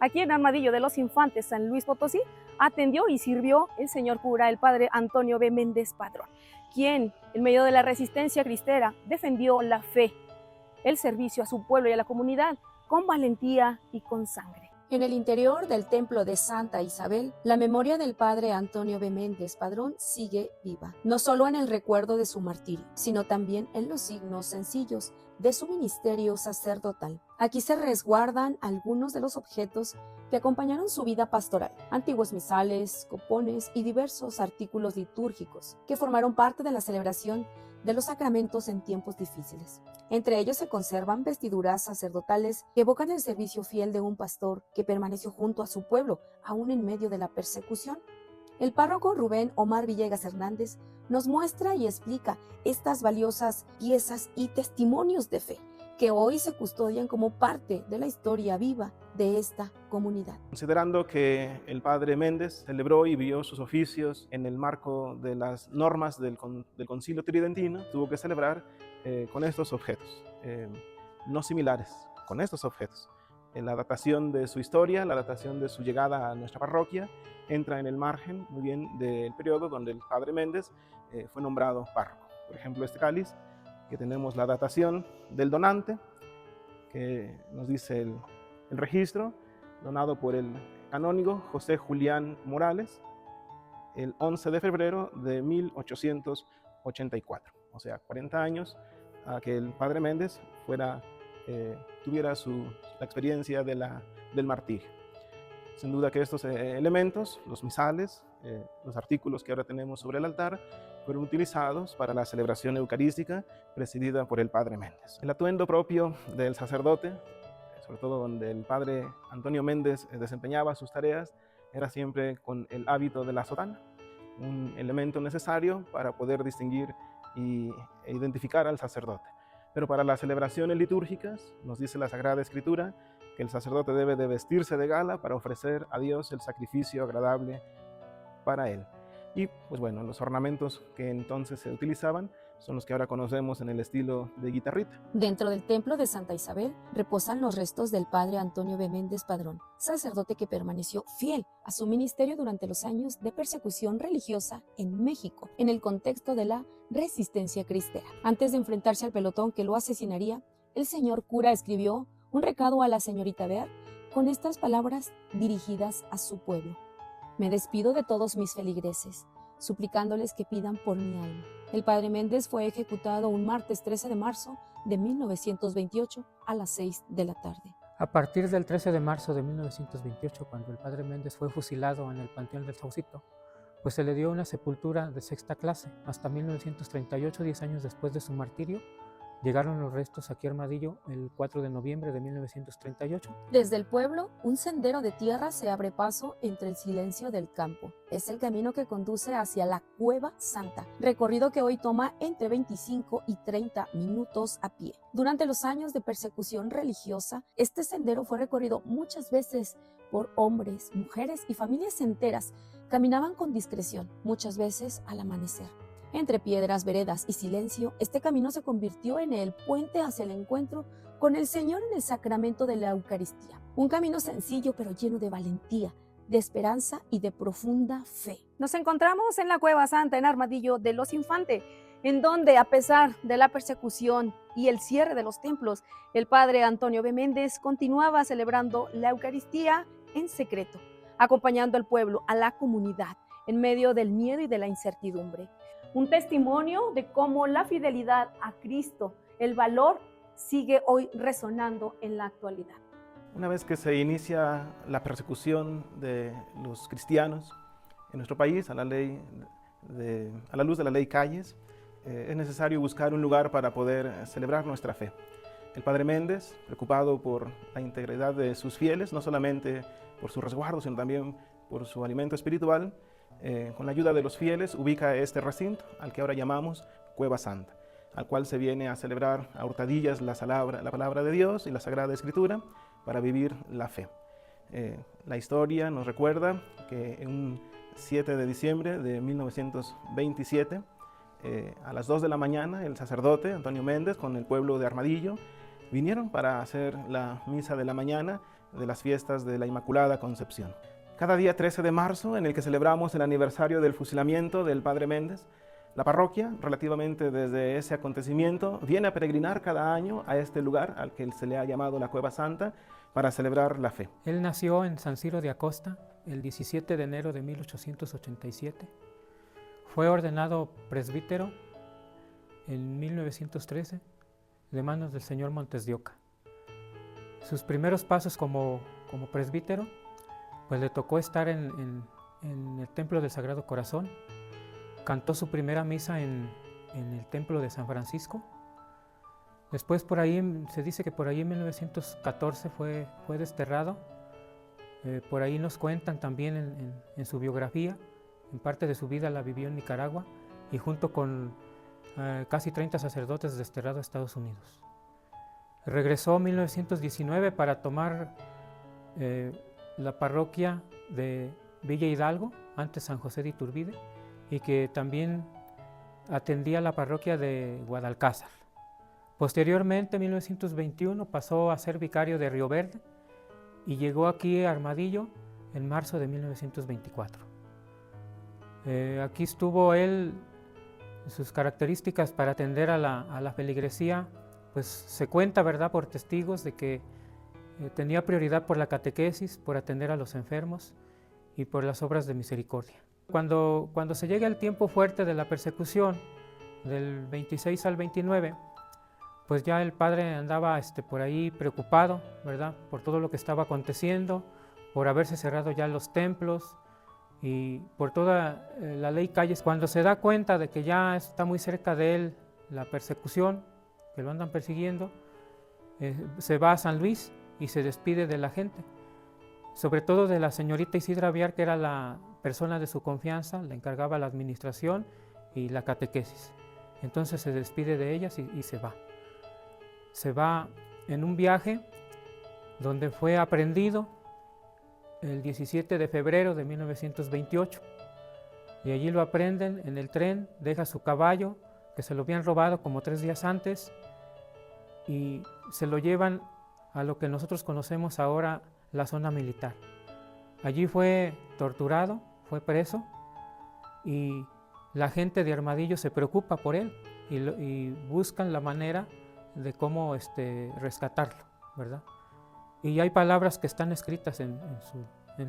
Aquí en Armadillo de los Infantes, San Luis Potosí, atendió y sirvió el señor cura, el padre Antonio B. Méndez Padrón, quien, en medio de la resistencia cristera, defendió la fe, el servicio a su pueblo y a la comunidad con valentía y con sangre. En el interior del templo de Santa Isabel, la memoria del padre Antonio B. Méndez Padrón sigue viva, no solo en el recuerdo de su martirio, sino también en los signos sencillos de su ministerio sacerdotal. Aquí se resguardan algunos de los objetos que acompañaron su vida pastoral: antiguos misales, copones y diversos artículos litúrgicos que formaron parte de la celebración de los sacramentos en tiempos difíciles. Entre ellos se conservan vestiduras sacerdotales que evocan el servicio fiel de un pastor que permaneció junto a su pueblo, aún en medio de la persecución. El párroco Rubén Omar Villegas Hernández nos muestra y explica estas valiosas piezas y testimonios de fe que hoy se custodian como parte de la historia viva de esta comunidad. Considerando que el padre Méndez celebró y vio sus oficios en el marco de las normas del Concilio Tridentino, tuvo que celebrar con estos objetos, no similares, con estos objetos. La datación de su historia, la datación de su llegada a nuestra parroquia, entra en el margen muy bien del periodo donde el padre Méndez fue nombrado párroco. Por ejemplo, este cáliz, que tenemos la datación del donante, que nos dice el registro, donado por el canónigo José Julián Morales, el 11 de febrero de 1884, o sea, 40 años a que el padre Méndez tuviera la experiencia del martirio. Sin duda que estos elementos, los misales, los artículos que ahora tenemos sobre el altar, fueron utilizados para la celebración eucarística presidida por el padre Méndez. El atuendo propio del sacerdote, sobre todo donde el padre Antonio Méndez desempeñaba sus tareas, era siempre con el hábito de la sotana, un elemento necesario para poder distinguir e identificar al sacerdote. Pero para las celebraciones litúrgicas, nos dice la Sagrada Escritura que el sacerdote debe de vestirse de gala para ofrecer a Dios el sacrificio agradable para él. Y pues bueno, los ornamentos que entonces se utilizaban son los que ahora conocemos en el estilo de guitarrita. Dentro del templo de Santa Isabel reposan los restos del padre Antonio B. Méndez Padrón, sacerdote que permaneció fiel a su ministerio durante los años de persecución religiosa en México, en el contexto de la resistencia cristera. Antes de enfrentarse al pelotón que lo asesinaría, el señor cura escribió un recado a la señorita Beat con estas palabras dirigidas a su pueblo: me despido de todos mis feligreses, suplicándoles que pidan por mi alma. El padre Méndez fue ejecutado un martes 13 de marzo de 1928 a las 6 de la tarde. A partir del 13 de marzo de 1928, cuando el padre Méndez fue fusilado en el Panteón del Saucito, pues se le dio una sepultura de sexta clase. Hasta 1938, 10 años después de su martirio, llegaron los restos aquí a Armadillo el 4 de noviembre de 1938. Desde el pueblo, un sendero de tierra se abre paso entre el silencio del campo. Es el camino que conduce hacia la Cueva Santa, recorrido que hoy toma entre 25 y 30 minutos a pie. Durante los años de persecución religiosa, este sendero fue recorrido muchas veces por hombres, mujeres y familias enteras. Caminaban con discreción, muchas veces al amanecer. Entre piedras, veredas y silencio, este camino se convirtió en el puente hacia el encuentro con el Señor en el sacramento de la Eucaristía. Un camino sencillo pero lleno de valentía, de esperanza y de profunda fe. Nos encontramos en la Cueva Santa en Armadillo de los Infantes, en donde, a pesar de la persecución y el cierre de los templos, el padre Antonio B. Méndez continuaba celebrando la Eucaristía en secreto, acompañando al pueblo, a la comunidad, en medio del miedo y de la incertidumbre. Un testimonio de cómo la fidelidad a Cristo, el valor, sigue hoy resonando en la actualidad. Una vez que se inicia la persecución de los cristianos en nuestro país, a la luz de la ley Calles, es necesario buscar un lugar para poder celebrar nuestra fe. El padre Méndez, preocupado por la integridad de sus fieles, no solamente por su resguardo, sino también por su alimento espiritual, con la ayuda de los fieles, ubica este recinto, al que ahora llamamos Cueva Santa, al cual se viene a celebrar a hurtadillas la palabra de Dios y la Sagrada Escritura para vivir la fe. La historia nos recuerda que un 7 de diciembre de 1927, a las 2 de la mañana, el sacerdote Antonio Méndez con el pueblo de Armadillo vinieron para hacer la misa de la mañana de las fiestas de la Inmaculada Concepción. Cada día 13 de marzo, en el que celebramos el aniversario del fusilamiento del Padre Méndez, la parroquia, relativamente desde ese acontecimiento, viene a peregrinar cada año a este lugar al que se le ha llamado la Cueva Santa para celebrar la fe. Él nació en San Ciro de Acosta el 17 de enero de 1887. Fue ordenado presbítero en 1913 de manos del señor Montes de Oca. Sus primeros pasos como presbítero, pues le tocó estar en el Templo del Sagrado Corazón. Cantó su primera misa en el Templo de San Francisco. Después por ahí, se dice que por ahí en 1914 fue desterrado. Por ahí nos cuentan también en su biografía, en parte de su vida la vivió en Nicaragua y junto con casi 30 sacerdotes desterrado a Estados Unidos. Regresó en 1919 para tomar la parroquia de Villa Hidalgo, antes San José de Iturbide, y que también atendía la parroquia de Guadalcázar. Posteriormente, en 1921, pasó a ser vicario de Río Verde y llegó aquí a Armadillo en marzo de 1924. Aquí estuvo él, sus características para atender a la feligresía, pues se cuenta, ¿verdad?, por testigos de que tenía prioridad por la catequesis, por atender a los enfermos y por las obras de misericordia. Cuando se llega el tiempo fuerte de la persecución, del 26 al 29, pues ya el padre andaba por ahí preocupado, ¿verdad?, por todo lo que estaba aconteciendo, por haberse cerrado ya los templos y por toda la ley Calles. Cuando se da cuenta de que ya está muy cerca de él la persecución, que lo andan persiguiendo, se va a San Luis y se despide de la gente, sobre todo de la señorita Isidra Viar, que era la persona de su confianza, le encargaba la administración y la catequesis. Entonces se despide de ellas y se va. Se va en un viaje donde fue aprehendido el 17 de febrero de 1928 y allí lo aprenden en el tren, deja su caballo que se lo habían robado como 3 días antes y se lo llevan a lo que nosotros conocemos ahora la zona militar. Allí fue torturado, fue preso y la gente de Armadillo se preocupa por él y buscan la manera de cómo rescatarlo, ¿verdad? Y hay palabras que están escritas en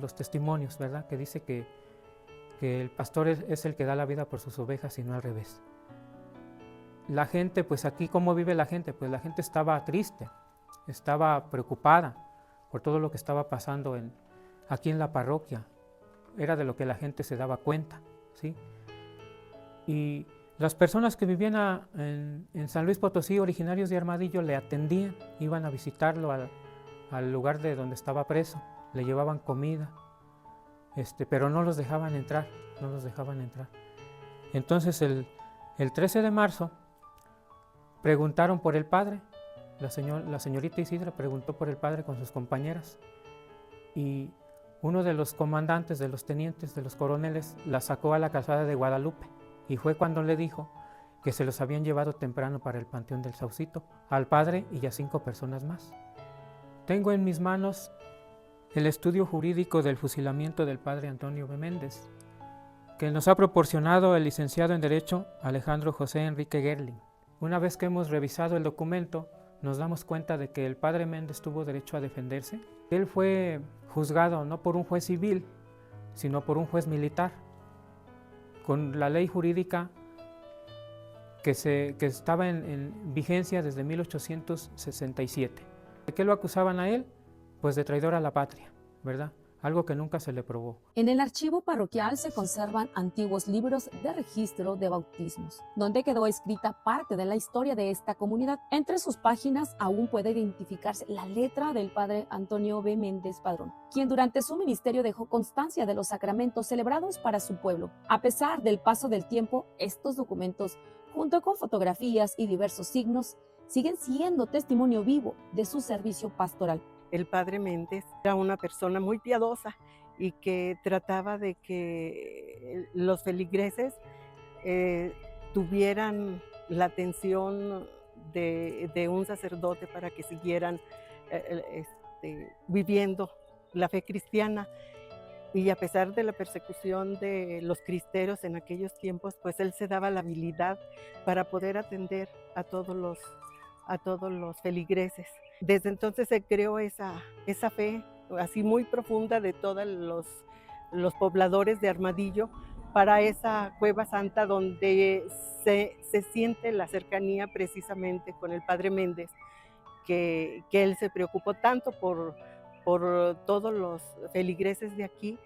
los testimonios, ¿verdad?, que dice que el pastor es el que da la vida por sus ovejas y no al revés. La gente, pues aquí, ¿cómo vive la gente? Pues la gente estaba triste, estaba preocupada por todo lo que estaba pasando aquí en la parroquia. Era de lo que la gente se daba cuenta, ¿sí? Y las personas que vivían en San Luis Potosí, originarios de Armadillo, le atendían, iban a visitarlo al lugar de donde estaba preso, le llevaban comida, pero no los dejaban entrar, no los dejaban entrar. Entonces el 13 de marzo preguntaron por el padre, la señorita Isidra preguntó por el padre con sus compañeras y uno de los comandantes, de los tenientes, de los coroneles, la sacó a la calzada de Guadalupe y fue cuando le dijo que se los habían llevado temprano para el Panteón del Saucito, al padre y a 5 personas más. Tengo en mis manos el estudio jurídico del fusilamiento del padre Antonio B. Méndez, que nos ha proporcionado el licenciado en Derecho Alejandro José Enrique Gerling. Una vez que hemos revisado el documento, nos damos cuenta de que el padre Méndez tuvo derecho a defenderse. Él fue juzgado no por un juez civil, sino por un juez militar, con la ley jurídica que estaba en vigencia desde 1867. ¿De qué lo acusaban a él? Pues de traidor a la patria, ¿verdad? Algo que nunca se le probó. En el archivo parroquial se conservan antiguos libros de registro de bautismos, donde quedó escrita parte de la historia de esta comunidad. Entre sus páginas aún puede identificarse la letra del padre Antonio B. Méndez Padrón, quien durante su ministerio dejó constancia de los sacramentos celebrados para su pueblo. A pesar del paso del tiempo, estos documentos, junto con fotografías y diversos signos, siguen siendo testimonio vivo de su servicio pastoral. El padre Méndez era una persona muy piadosa y que trataba de que los feligreses tuvieran la atención de un sacerdote para que siguieran viviendo la fe cristiana. Y a pesar de la persecución de los cristeros en aquellos tiempos, pues él se daba la habilidad para poder atender a todos los feligreses. Desde entonces se creó esa fe así muy profunda de todos los pobladores de Armadillo para esa Cueva Santa, donde se siente la cercanía precisamente con el Padre Méndez, que él se preocupó tanto por todos los feligreses de aquí.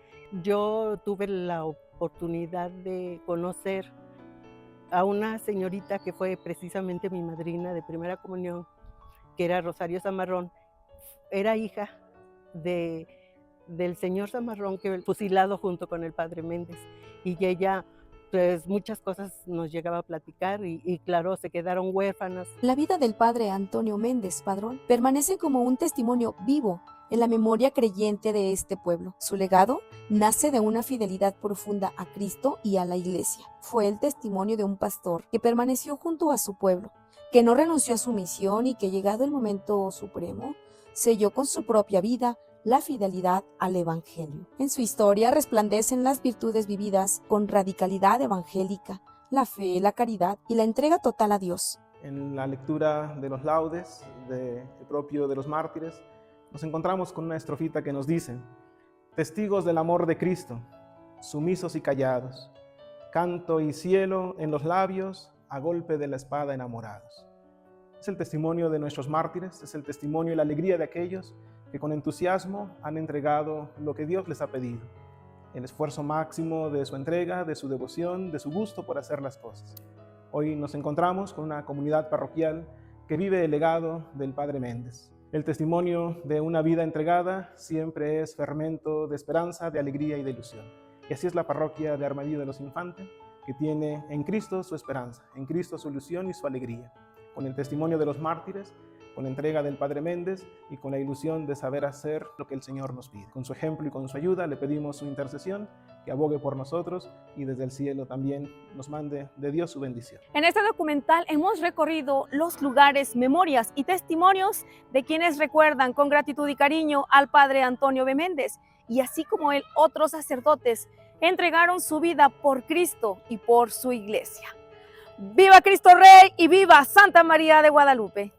Yo tuve la oportunidad de conocer a una señorita que fue precisamente mi madrina de primera comunión, que era Rosario Zamarrón. Era hija del señor Zamarrón, que fue fusilado junto con el Padre Méndez. Y ella, pues muchas cosas nos llegaba a platicar y claro, se quedaron huérfanas. La vida del padre Antonio Méndez Padrón permanece como un testimonio vivo en la memoria creyente de este pueblo. Su legado nace de una fidelidad profunda a Cristo y a la Iglesia. Fue el testimonio de un pastor que permaneció junto a su pueblo, que no renunció a su misión y que, llegado el momento supremo, selló con su propia vida la fidelidad al Evangelio. En su historia resplandecen las virtudes vividas con radicalidad evangélica, la fe, la caridad y la entrega total a Dios. En la lectura de los laudes propio de los mártires, nos encontramos con una estrofita que nos dice: testigos del amor de Cristo, sumisos y callados, canto y cielo en los labios, a golpe de la espada enamorados. Es el testimonio de nuestros mártires, es el testimonio y la alegría de aquellos que con entusiasmo han entregado lo que Dios les ha pedido, el esfuerzo máximo de su entrega, de su devoción, de su gusto por hacer las cosas. Hoy nos encontramos con una comunidad parroquial que vive el legado del Padre Méndez. El testimonio de una vida entregada siempre es fermento de esperanza, de alegría y de ilusión. Y así es la parroquia de Armadillo de los Infantes, que tiene en Cristo su esperanza, en Cristo su ilusión y su alegría. Con el testimonio de los mártires, con la entrega del Padre Méndez y con la ilusión de saber hacer lo que el Señor nos pide. Con su ejemplo y con su ayuda le pedimos su intercesión, que abogue por nosotros y desde el cielo también nos mande de Dios su bendición. En este documental hemos recorrido los lugares, memorias y testimonios de quienes recuerdan con gratitud y cariño al Padre Antonio B. Méndez, y así como él, otros sacerdotes entregaron su vida por Cristo y por su iglesia. ¡Viva Cristo Rey y viva Santa María de Guadalupe!